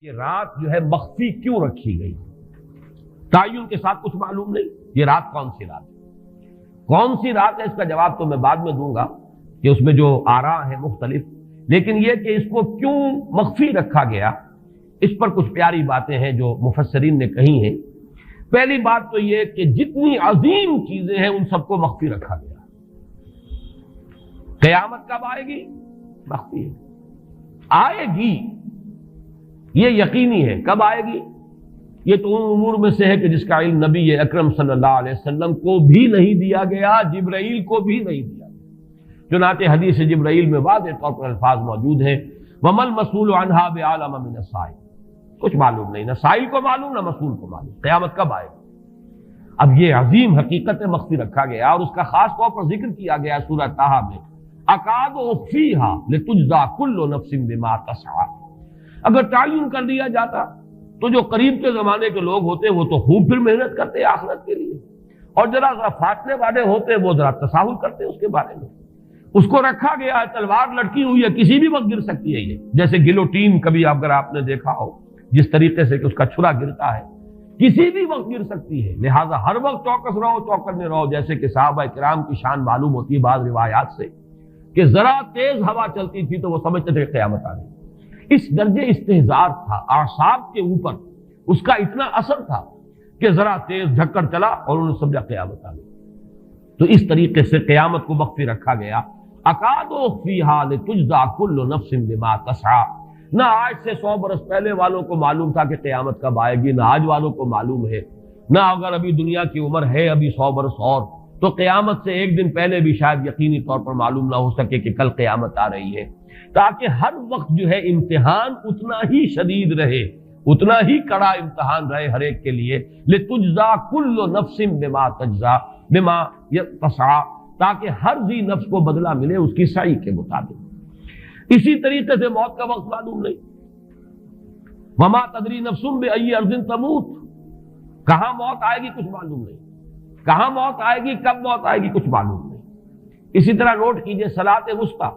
یہ رات جو ہے مخفی کیوں رکھی گئی؟ تعین کے ساتھ کچھ معلوم نہیں یہ رات کون سی رات ہے، کون سی رات ہے، اس کا جواب تو میں بعد میں دوں گا کہ اس میں جو آراء ہیں مختلف، لیکن یہ کہ اس کو کیوں مخفی رکھا گیا اس پر کچھ پیاری باتیں ہیں جو مفسرین نے کہی ہیں۔ پہلی بات تو یہ کہ جتنی عظیم چیزیں ہیں ان سب کو مخفی رکھا گیا۔ قیامت کب آئے گی؟ مخفی ہے، آئے گی یہ یقینی ہے۔ کب آئے گی؟ یہ تو ان امور میں سے ہے کہ جس کا علم نبی اکرم صلی اللہ علیہ وسلم کو بھی نہیں دیا گیا، جبرائیل کو بھی نہیں دیا گیا۔ چنانچہ حدیث جبرائیل میں واضح طور پر الفاظ موجود ہیں وَمَا الْمَسْئُولُ عَنْهَا بِأَعْلَمَ مِنَ السَّائِلِ، کچھ معلوم نہیں، نہ سائل کو معلوم نہ مسئول کو معلوم قیامت کب آئے گی۔ اب یہ عظیم حقیقت مخفی رکھا گیا اور اس کا خاص طور پر ذکر کیا گیا سورہ طٰہٰ میں، اَكَادُ أُخْفِيهَا لِتُجْزَىٰ كُلُّ نَفْسٍ بِمَا تَسْعَىٰ۔ اگر تعین کر دیا جاتا تو جو قریب کے زمانے کے لوگ ہوتے وہ تو خوب پھر محنت کرتے آخرت کے لیے، اور ذرا فاصلے والے ہوتے وہ ذرا تساہل کرتے اس کے بارے میں۔ اس کو رکھا گیا ہے، تلوار لٹکی ہوئی ہے، کسی بھی وقت گر سکتی ہے، یہ جیسے گلوٹین کبھی اگر آپ نے دیکھا ہو جس طریقے سے کہ اس کا چھرا گرتا ہے، کسی بھی وقت گر سکتی ہے، لہذا ہر وقت چوکس رہو، چوکنے رہو، جیسے کہ صحابہ کرام کی شان معلوم ہوتی ہے بعض روایات سے کہ ذرا تیز ہوا چلتی تھی تو وہ سمجھتے تھے کہ قیامت آ گئی۔ اس درجے استحضار تھا اعصاب کے اوپر، اس کا اتنا اثر تھا کہ ذرا تیز جھکڑ چلا اور انہوں نے سمجھا قیامت آ گئی۔ تو اس طریقے سے قیامت کو مخفی رکھا گیا۔ اکاد اخفیھا لتجزیٰ کل نفس بما تسعیٰ، نہ آج سے 100 برس پہلے والوں کو معلوم تھا کہ قیامت کب آئے گی، نہ آج والوں کو معلوم ہے، نہ اگر ابھی دنیا کی عمر ہے ابھی 100 برس اور تو قیامت سے ایک دن پہلے بھی شاید یقینی طور پر معلوم نہ ہو سکے کہ کل قیامت آ رہی ہے، تاکہ ہر وقت جو ہے امتحان اتنا ہی شدید رہے، اتنا ہی کڑا امتحان رہے ہر ایک کے لیے۔ لتجزیٰ کل نفس بما تجزیٰ بما تسعیٰ، تاکہ ہر ذی نفس کو بدلہ ملے اس کی سعی کے مطابق۔ اسی طریقے سے موت کا وقت معلوم نہیں، وما تدری نفس بأی ارض تموت، کہاں موت آئے گی کچھ معلوم نہیں، کہاں موت آئے گی، کب موت آئے گی کچھ معلوم نہیں۔ اسی طرح نوٹ کیجئے صلاۃ وسطیٰ،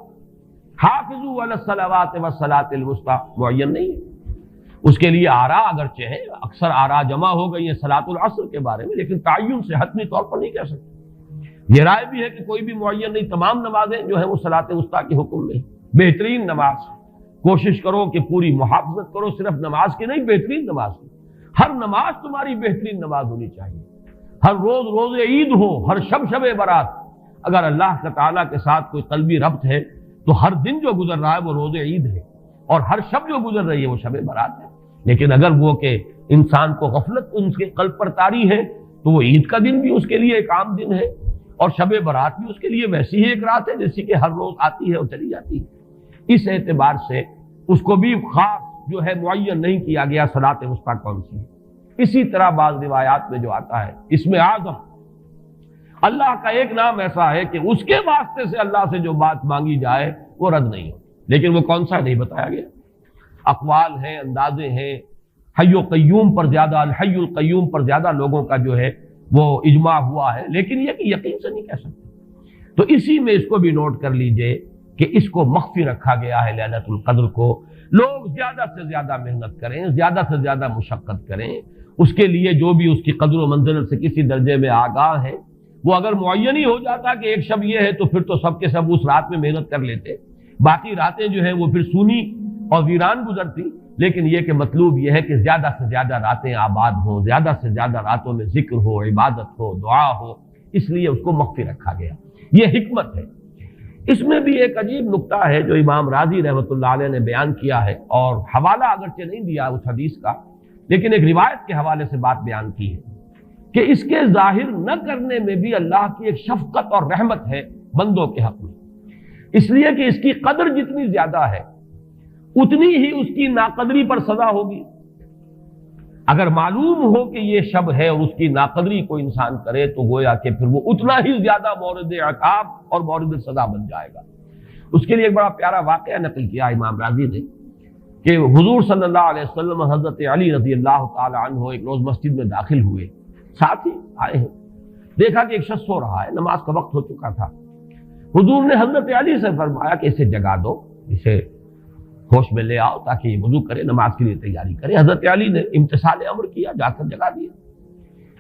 حافظوا علی الصلوات والصلاۃ الوسطیٰ معین نہیں ہے، اس کے لیے آراء اگرچہ ہیں، اکثر آراء جمع ہو گئی ہیں صلاۃ العصر کے بارے میں، لیکن تعین سے حتمی طور پر نہیں کہہ سکتے۔ یہ رائے بھی ہے کہ کوئی بھی معین نہیں، تمام نمازیں جو ہیں وہ صلاۃ وسطیٰ کے حکم میں، بہترین نماز، کوشش کرو کہ پوری محافظت کرو، صرف نماز کی نہیں بہترین نماز کی، ہر نماز تمہاری بہترین نماز ہونی چاہیے، ہر روز روز عید ہو، ہر شب شب برات، اگر اللہ تعالیٰ کے ساتھ کوئی قلبی ربط ہے تو ہر دن جو گزر رہا ہے وہ روز عید ہے، اور ہر شب جو گزر رہی ہے وہ شب برات ہے۔ لیکن اگر وہ کہ انسان کو غفلت ان کے قلب پر طاری ہے تو وہ عید کا دن بھی اس کے لیے ایک عام دن ہے، اور شب برات بھی اس کے لیے ویسی ہی ایک رات ہے جیسی کہ ہر روز آتی ہے اور چلی جاتی ہے۔ اس اعتبار سے اس کو بھی خاص جو ہے معین نہیں کیا گیا صلاۃ وسطیٰ کون سی ہے۔ اسی طرح بعض روایات میں جو آتا ہے اسم اعظم، اللہ کا ایک نام ایسا ہے کہ اس کے واسطے سے اللہ سے جو بات مانگی جائے وہ رد نہیں ہو، لیکن وہ کون سا نہیں بتایا گیا۔ اقوال ہیں، اندازے ہیں، حی و قیوم پر زیادہ، الحی القیوم پر زیادہ لوگوں کا جو ہے وہ اجماع ہوا ہے، لیکن یہ کہ یقین سے نہیں کہہ سکتے۔ تو اسی میں اس کو بھی نوٹ کر لیجئے کہ اس کو مخفی رکھا گیا ہے لیلۃ القدر کو۔ لوگ زیادہ سے زیادہ محنت کریں، زیادہ سے زیادہ مشقت کریں، اس کے لیے جو بھی اس کی قدر و منزلت سے کسی درجے میں آگاہ ہے، وہ اگر معین ہی ہو جاتا کہ ایک شب یہ ہے تو پھر تو سب کے سب اس رات میں محنت کر لیتے، باقی راتیں جو ہیں وہ پھر سونی اور ویران گزرتی۔ لیکن یہ کہ مطلوب یہ ہے کہ زیادہ سے زیادہ راتیں آباد ہوں، زیادہ سے زیادہ راتوں میں ذکر ہو، عبادت ہو، دعا ہو، اس لیے اس کو مخفی رکھا گیا، یہ حکمت ہے۔ اس میں بھی ایک عجیب نکتہ ہے جو امام راضی رحمۃ اللہ علیہ نے بیان کیا ہے، اور حوالہ اگرچہ نہیں دیا اس حدیث کا، لیکن ایک روایت کے حوالے سے بات بیان کی ہے کہ اس کے ظاہر نہ کرنے میں بھی اللہ کی ایک شفقت اور رحمت ہے بندوں کے حق میں، اس لیے کہ اس کی قدر جتنی زیادہ ہے اتنی ہی اس کی ناقدری پر سزا ہوگی۔ اگر معلوم ہو کہ یہ شب ہے اور اس کی ناقدری کو انسان کرے تو گویا کہ پھر وہ اتنا ہی زیادہ مورد عقاب اور مورد سزا بن جائے گا۔ اس کے لیے ایک بڑا پیارا واقعہ نقل کیا امام راضی نے کہ حضور صلی اللہ علیہ وسلم حضرت علی رضی اللہ تعالی عنہ ایک روز مسجد میں داخل ہوئے، ساتھ ہی آئے ہیں، دیکھا کہ ایک شخص سو رہا ہے، نماز کا وقت ہو چکا تھا۔ حضور نے حضرت علی سے فرمایا کہ اسے جگا دو، اسے ہوش میں لے آؤ تاکہ یہ وضو کرے، نماز کے لیے تیاری کرے۔ حضرت علی نے امتثال امر کیا، جا کر جگا دیا۔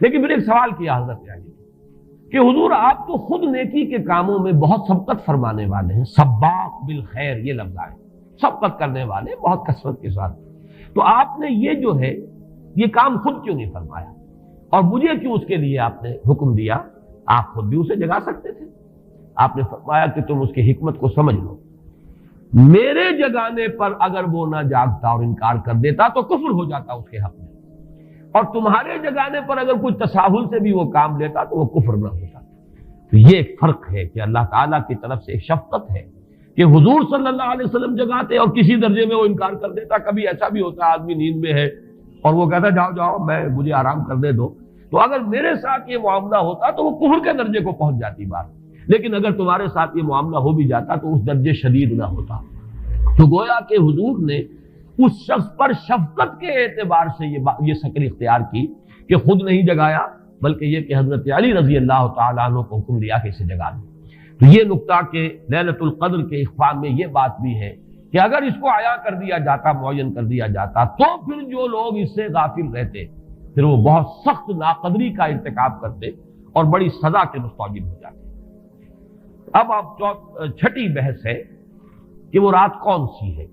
لیکن پھر ایک سوال کیا حضرت علی نے کہ حضور آپ تو خود نیکی کے کاموں میں بہت سبقت فرمانے والے ہیں، سباق بالخیر یہ لفظ آئے، سبقت کرنے والے بہت کثرت کے ساتھ، تو آپ نے یہ جو ہے یہ کام خود کیوں نہیں فرمایا اور مجھے کیوں اس کے لیے آپ نے حکم دیا؟ آپ خود بھی اسے جگا سکتے تھے۔ آپ نے فرمایا کہ تم اس کی حکمت کو سمجھ لو، میرے جگانے پر اگر وہ نہ جاگتا اور انکار کر دیتا تو کفر ہو جاتا اس کے حق میں، اور تمہارے جگانے پر اگر کوئی تساہل سے بھی وہ کام لیتا تو وہ کفر نہ ہوتا۔ تو یہ ایک فرق ہے کہ اللہ تعالیٰ کی طرف سے ایک شفقت ہے کہ حضور صلی اللہ علیہ وسلم جگاتے اور کسی درجے میں وہ انکار کر دیتا۔ کبھی ایسا بھی ہوتا ہے آدمی نیند میں ہے اور وہ کہتا جاؤ جاؤ مجھے آرام کرنے دو، تو اگر میرے ساتھ یہ معاملہ ہوتا تو وہ کفر کے درجے کو پہنچ جاتی بات، لیکن اگر تمہارے ساتھ یہ معاملہ ہو بھی جاتا تو اس درجے شدید نہ ہوتا۔ تو گویا کہ حضور نے اس شخص پر شفقت کے اعتبار سے یہ شکل اختیار کی کہ خود نہیں جگایا، بلکہ یہ کہ حضرت علی رضی اللہ تعالیٰ عنہ کو حکم دیا کہ اسے جگا دو۔ تو یہ نقطہ کہ لیلۃ القدر کے اخفاء میں یہ بات بھی ہے کہ اگر اس کو عیاں کر دیا جاتا، معین کر دیا جاتا، تو پھر جو لوگ اس سے غافل رہتے پھر وہ بہت سخت ناقدری کا ارتکاب کرتے اور بڑی سزا کے مستوجب ہو جاتے۔ اب چھٹی بحث ہے کہ وہ رات کون سی ہے۔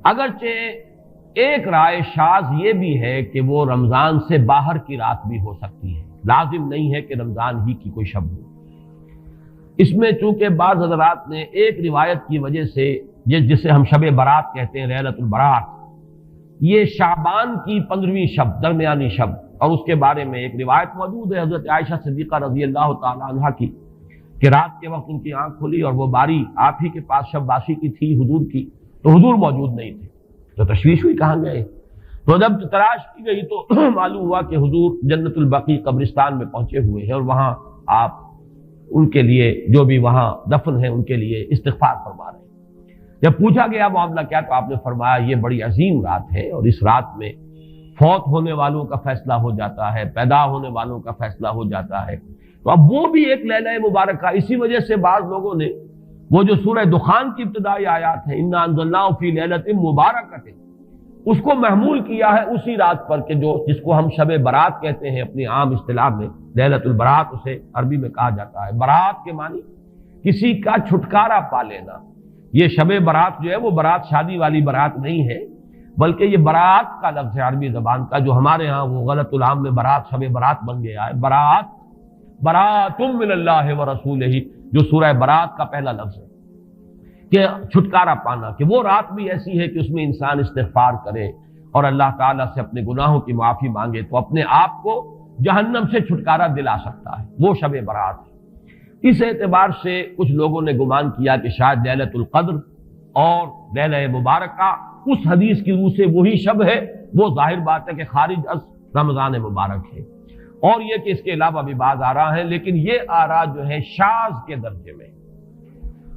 اگرچہ ایک رائے شاذ یہ بھی ہے کہ وہ رمضان سے باہر کی رات بھی ہو سکتی ہے، لازم نہیں ہے کہ رمضان ہی کی کوئی شب ہو۔ اس میں چونکہ بعض حضرات نے ایک روایت کی وجہ سے جسے ہم شب برات کہتے ہیں، لیلۃ البرات، یہ شعبان کی 15ویں شب، درمیانی شب، اور اس کے بارے میں ایک روایت موجود ہے حضرت عائشہ صدیقہ رضی اللہ تعالی عنہا کی کہ رات کے وقت ان کی آنکھ کھلی اور وہ باری آپ ہی کے پاس شب باسی کی تھی حضور کی، تو حضور موجود نہیں تھے، تو تشویش ہوئی کہاں گئے۔ تو جب تلاش کی گئی تو معلوم ہوا کہ حضور جنت البقیع قبرستان میں پہنچے ہوئے ہیں اور وہاں آپ ان کے لیے جو بھی وہاں دفن ہیں ان کے لیے استغفار فرما رہے ہیں۔ جب پوچھا گیا معاملہ کیا، تو آپ نے فرمایا یہ بڑی عظیم رات ہے اور اس رات میں فوت ہونے والوں کا فیصلہ ہو جاتا ہے، پیدا ہونے والوں کا فیصلہ ہو جاتا ہے۔ تو اب وہ بھی ایک لیلہ مبارکہ، اسی وجہ سے بعض لوگوں نے وہ جو سورہ دخان کی ابتدائی آیات ہے انا انزلناہ فی لیلۃ مبارکۃ، اس کو محمول کیا ہے اسی رات پر کہ جس کو ہم شب برات کہتے ہیں اپنی عام اصطلاح میں، لیلۃ البرات اسے عربی میں کہا جاتا ہے۔ برات کے معنی کسی کا چھٹکارا پا لینا۔ یہ شب برات جو ہے وہ برات شادی والی برات نہیں ہے، بلکہ یہ برات کا لفظ ہے عربی زبان کا، جو ہمارے ہاں وہ غلط العام میں برات شب برات بن گیا ہے۔ برات، برات من اللہ ورسولہ، جو سورہ برات کا پہلا لفظ ہے کہ چھٹکارا پانا، کہ وہ رات بھی ایسی ہے کہ اس میں انسان استغفار کرے اور اللہ تعالیٰ سے اپنے گناہوں کی معافی مانگے تو اپنے آپ کو جہنم سے چھٹکارا دلا سکتا ہے، وہ شب برات ہے۔ اس اعتبار سے کچھ لوگوں نے گمان کیا کہ شاید لیلۃ القدر اور لیلہ مبارکہ اس حدیث کی روح سے وہی شب ہے، وہ ظاہر بات ہے کہ خارج از رمضان مبارک ہے، اور یہ کہ اس کے علاوہ بھی بعض آراء ہیں، لیکن یہ آراء جو ہے شاذ کے درجے میں۔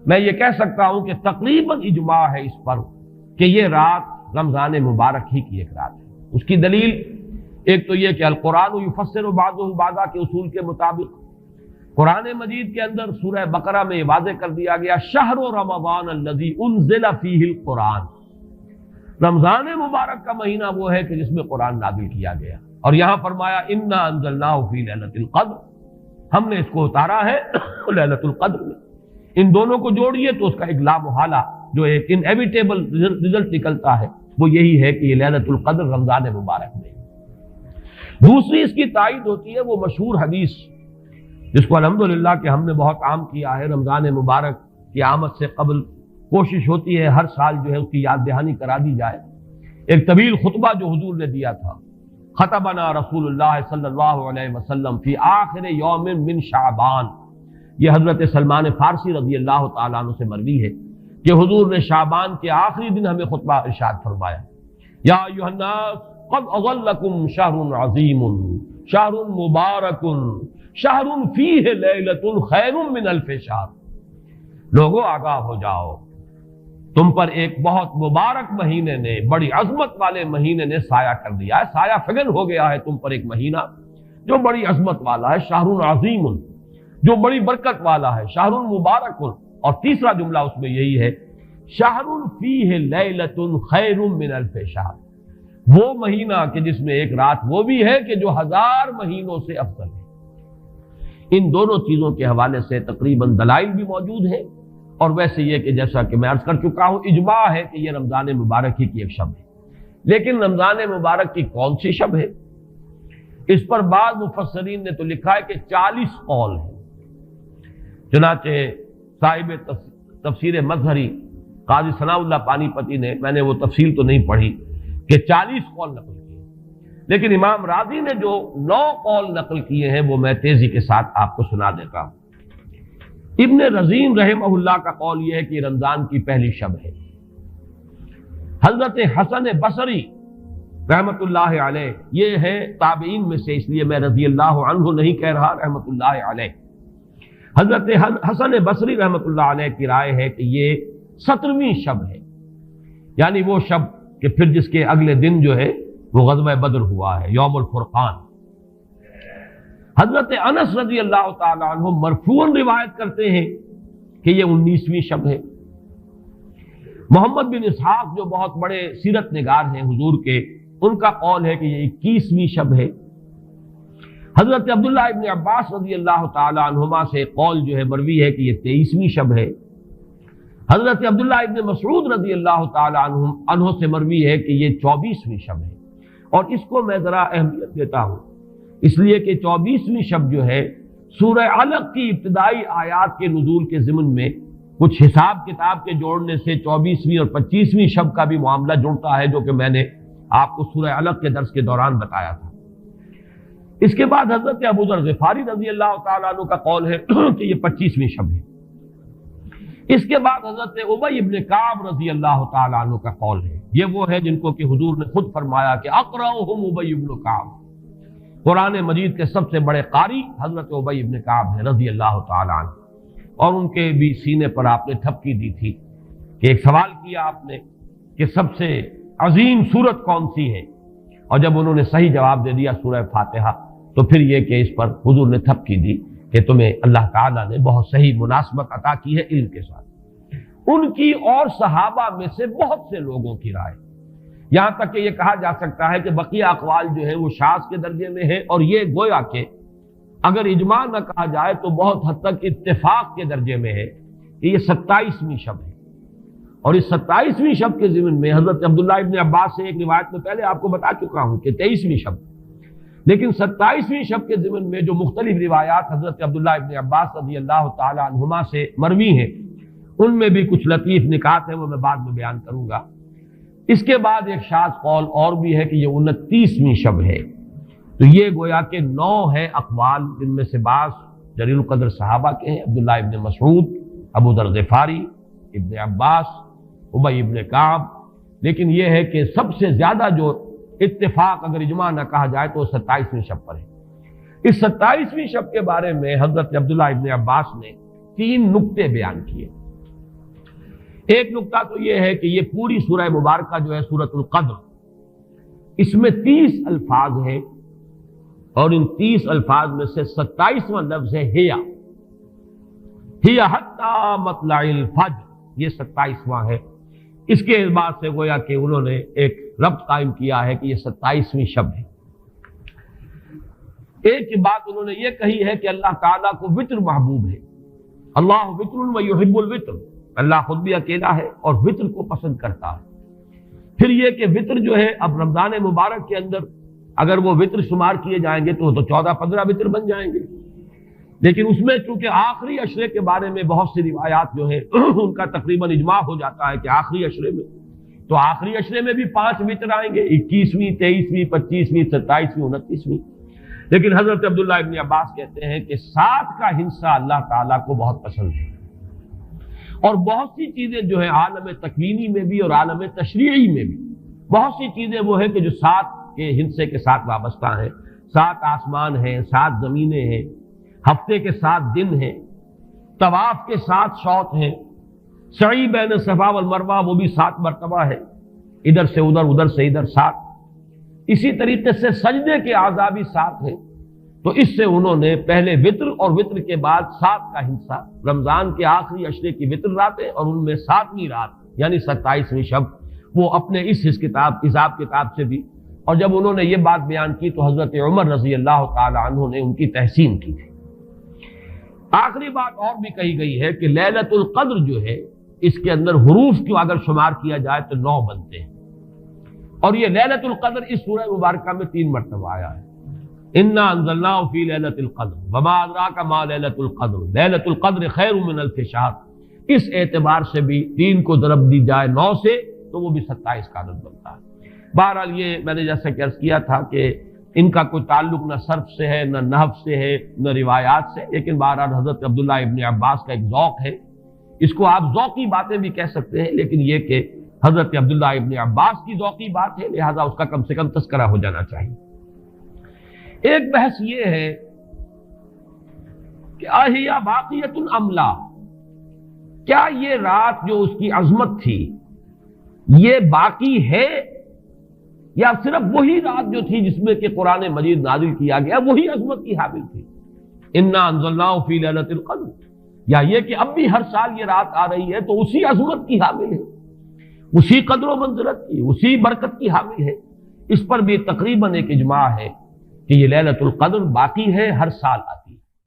میں یہ کہہ سکتا ہوں کہ تقریباً اجماع ہے اس پر کہ یہ رات رمضان مبارک ہی کی ایک رات ہے۔ اس کی دلیل ایک تو یہ کہ القرآن یفسر بعضہ بعضا کے اصول کے مطابق قرآن مجید کے اندر سورہ بقرہ میں یہ واضح کر دیا گیا شہر رمضان الذی انزل فیہ القرآن، رمضان مبارک کا مہینہ وہ ہے کہ جس میں قرآن نازل کیا گیا، اور یہاں فرمایا انا انزلناہ فی لیلۃ القدر، ہم نے اس کو اتارا ہے لیلۃ القدر میں۔ ان دونوں کو جوڑیے تو اس کا ایک لا محالہ جو ایک انیویٹیبل رزلٹ نکلتا ہے وہ یہی ہے کہ یہ لیلۃ القدر رمضان مبارک میں۔ دوسری اس کی تائید ہوتی ہے وہ مشہور حدیث جس کو الحمدللہ کہ ہم نے بہت عام کیا ہے، رمضان مبارک کی آمد سے قبل کوشش ہوتی ہے ہر سال جو ہے اس کی یاد دہانی کرا دی جائے۔ ایک طویل خطبہ جو حضور نے دیا تھا، خطبنا رسول اللہ صلی اللہ علیہ وسلم فی آخر یوم من شعبان، یہ حضرت سلمان فارسی رضی اللہ تعالیٰ عنہ سے مروی ہے کہ حضور نے شعبان کے آخری دن ہمیں خطبہ ارشاد فرمایا، یا ایھا الناس قد اظلکم شہر عظیم شہر مبارک شہر فیہ لیلۃ خیر من الف شہر، لوگوں آگاہ ہو جاؤ، تم پر ایک بہت مبارک مہینے نے، بڑی عظمت والے مہینے نے سایہ کر دیا ہے، سایہ فگن ہو گیا ہے تم پر ایک مہینہ جو بڑی عظمت والا ہے، شہر عظیم جو بڑی برکت والا ہے، شہر مبارک، اور تیسرا جملہ اس میں یہی ہے شہر فیہ لیلۃ خیر من الف شہر، وہ مہینہ کہ جس میں ایک رات وہ بھی ہے کہ جو 1000 مہینوں سے افضل ہے۔ ان دونوں چیزوں کے حوالے سے تقریباً دلائل بھی موجود ہیں، اور ویسے یہ کہ جیسا کہ میں عرض کر چکا ہوں اجماع ہے کہ یہ رمضان مبارک ہی کی ایک شب ہے۔ لیکن رمضان مبارک کی کون سی شب ہے؟ اس پر بعض مفسرین نے تو لکھا ہے کہ 40 قول ہیں۔ چنانچہ صاحب تفسیر مظہری قاضی ثناء اللہ پانی پتی نے، میں نے وہ تفصیل تو نہیں پڑھی، کہ 40 قول نقل کیے، لیکن امام راضی نے جو 9 قول نقل کیے ہیں وہ میں تیزی کے ساتھ آپ کو سنا دیتا ہوں۔ ابن رزین رحمہ اللہ کا قول یہ ہے کہ رمضان کی پہلی شب ہے۔ حضرت حسن بصری رحمت اللہ علیہ، یہ ہے تابعین میں سے، اس لیے میں رضی اللہ عنہ نہیں کہہ رہا، رحمت اللہ علیہ، حضرت حسن بصری رحمت اللہ علیہ کی رائے ہے کہ یہ 17ویں شب ہے، یعنی وہ شب کہ پھر جس کے اگلے دن جو ہے وہ غزوہ بدر ہوا ہے، یوم الفرقان۔ حضرت انس رضی اللہ تعالی عنہ مرفوعاً روایت کرتے ہیں کہ یہ 19ویں شب ہے۔ محمد بن اسحاق جو بہت بڑے سیرت نگار ہیں حضور کے، ان کا قول ہے کہ یہ 21ویں شب ہے۔ حضرت عبداللہ ابن عباس رضی اللہ تعالی عنہما سے قول جو ہے مروی ہے کہ یہ 23ویں شب ہے۔ حضرت عبداللہ ابن مسعود رضی اللہ تعالی عنہ سے مروی ہے کہ یہ 24ویں شب ہے، اور اس کو میں ذرا اہمیت دیتا ہوں اس لیے کہ 24ویں شب جو ہے سورہ علق کی ابتدائی آیات کے نزول کے ضمن میں کچھ حساب کتاب کے جوڑنے سے 24ویں اور 25ویں شب کا بھی معاملہ جڑتا ہے، جو کہ میں نے آپ کو سورہ علق کے درس کے دوران بتایا تھا۔ اس کے بعد حضرت ابو ذر غفاری رضی اللہ تعالیٰ عنہ کا قول ہے کہ یہ 25ویں شب ہے۔ اس کے بعد حضرت ابی ابن کعب رضی اللہ تعالیٰ عنہ کا قول ہے، یہ وہ ہے جن کو کہ حضور نے خود فرمایا کہ اقرأہم ابی ابن کعب، قرآن مجید کے سب سے بڑے قاری حضرت ابی ابن کعب ہیں رضی اللہ تعالیٰ عنہ، اور ان کے بھی سینے پر آپ نے تھپکی دی تھی کہ ایک سوال کیا آپ نے کہ سب سے عظیم سورت کون سی ہے، اور جب انہوں نے صحیح جواب دے دیا سورہ فاتحہ، تو پھر یہ کہ اس پر حضور نے تھپکی دی کہ تمہیں اللہ تعالیٰ نے بہت صحیح مناسبت عطا کی ہے علم کے ساتھ۔ ان کی اور صحابہ میں سے بہت سے لوگوں کی رائے، یہاں تک کہ یہ کہا جا سکتا ہے کہ بقیہ اقوال جو ہیں وہ شاذ کے درجے میں ہیں، اور یہ گویا کہ اگر اجماع نہ کہا جائے تو بہت حد تک اتفاق کے درجے میں ہے کہ یہ 27ویں شب ہے۔ اور اس 27ویں شب کے ضمن میں حضرت عبداللہ ابن عباس سے ایک روایت میں پہلے آپ کو بتا چکا ہوں کہ 23ویں شب، لیکن 27ویں شب کے ضمن میں جو مختلف روایات حضرت عبداللہ ابن عباس رضی اللہ تعالی عنہما سے مروی ہیں، ان میں بھی کچھ لطیف نکات ہیں، وہ میں بعد میں بیان کروں گا۔ اس کے بعد ایک شاذ قول اور بھی ہے کہ یہ 29ویں شب ہے۔ تو یہ گویا کہ 9 ہے اقوال، جن میں سے بعض جلیل القدر صحابہ کے ہیں، عبداللہ ابن مسعود، ابو ذر غفاری، ابن عباس، ابی ابن کعب، لیکن یہ ہے کہ سب سے زیادہ جو اتفاق اگر اجماع نہ کہا جائے تو 27ویں شب پر ہے۔ اس 27ویں شب کے بارے میں حضرت عبداللہ ابن عباس نے 3 نکتے بیان کیے۔ ایک نکتہ تو یہ ہے کہ یہ پوری سورہ مبارکہ جو ہے سورۃ القدر، اس میں 30 الفاظ ہیں، اور ان 30 الفاظ میں سے 27واں لفظ ہے ہیا حتی مطلع الفجر، یہ 27واں ہے۔ اس کے اعتبار سے گویا کہ انہوں نے ایک ربط قائم کیا ہے کہ یہ 27ویں شب ہے۔ ایک بات انہوں نے یہ کہی ہے کہ اللہ تعالیٰ کو وطر محبوب ہے، اللہ وطر و یحب الوطر، اللہ خود بھی اکیلا ہے اور وطر کو پسند کرتا ہے۔ پھر یہ کہ وطر جو ہے اب رمضان مبارک کے اندر اگر وہ وطر شمار کیے جائیں گے تو 14-15 وطر بن جائیں گے، لیکن اس میں چونکہ آخری عشرے کے بارے میں بہت سی روایات جو ہیں ان کا تقریباً اجماع ہو جاتا ہے کہ آخری عشرے میں، تو آخری عشرے میں بھی 5 وطر آئیں گے، 21ویں، 23ویں، 25ویں، 27ویں، 29ویں۔ لیکن حضرت عبداللہ ابن عباس کہتے ہیں کہ 7 کا ہندسہ اللہ تعالیٰ کو بہت پسند ہے، اور بہت سی چیزیں جو ہیں عالم تکوینی میں بھی اور عالم تشریعی میں بھی بہت سی چیزیں وہ ہیں کہ جو 7 کے ہندسے کے ساتھ وابستہ ہیں۔ 7 آسمان ہیں، 7 زمینیں ہیں، ہفتے کے 7 دن ہیں، طواف کے 7 شوط ہیں، سعی بین صفا والمروہ وہ بھی 7 مرتبہ ہے، ادھر سے ادھر، ادھر سے ادھر 7۔ اسی طریقے سے سجدے کے اعضاء بھی 7 ہیں، تو اس سے انہوں نے پہلے وطر اور وطر کے بعد 7 کا ہندسہ، رمضان کے آخری عشرے کی وطر راتیں اور ان میں 7ویں رات یعنی 27ویں شب، وہ اپنے اس حساب کتاب سے بھی. اور جب انہوں نے یہ بات بیان کی تو حضرت عمر رضی اللہ تعالی عنہ نے ان کی تحسین کی تھی. آخری بات اور بھی کہی گئی ہے کہ لیلۃ القدر جو ہے اس کے اندر حروف کو اگر شمار کیا جائے تو 9 بنتے ہیں، اور یہ لیلۃ القدر اس سورہ مبارکہ میں 3 مرتبہ آیا ہے. انا انزلناہ فی لیلۃ القدر وما ادراک ما لیلۃ القدر لیلۃ القدر خیر من الف شہر. اس اعتبار سے بھی 3 کو ضرب دی جائے 9 سے تو وہ بھی 27 کا عدد بنتا ہے. بہرحال یہ میں نے جیسا کہ عرض کیا تھا کہ ان کا کوئی تعلق نہ صرف سے ہے، نہ نحو سے ہے، نہ روایات سے، لیکن بہرحال حضرت عبداللہ ابن عباس کا ایک ذوق ہے. اس کو آپ ذوقی باتیں بھی کہہ سکتے ہیں، لیکن یہ کہ حضرت عبداللہ ابن عباس کی ذوقی بات ہے، لہذا اس کا کم سے کم تذکرہ ہو جانا چاہیے. ایک بحث یہ ہے کہ اہی باقیۃ ام لا، کیا یہ رات جو اس کی عظمت تھی یہ باقی ہے یا صرف وہی رات جو تھی جس میں کہ قرآن مجید نازل کیا گیا وہی عظمت کی حامل تھی. انا انزلناہ فی لیلۃ القدر، یا یہ کہ اب بھی ہر سال یہ رات آ رہی ہے تو اسی عظمت کی حامل ہے، اسی قدر و منزلت کی، اسی برکت کی حامل ہے. اس پر بھی تقریباً ایک اجماع ہے کہ یہ لیلۃ القدر باقی ہے، ہر سال آتی ہے.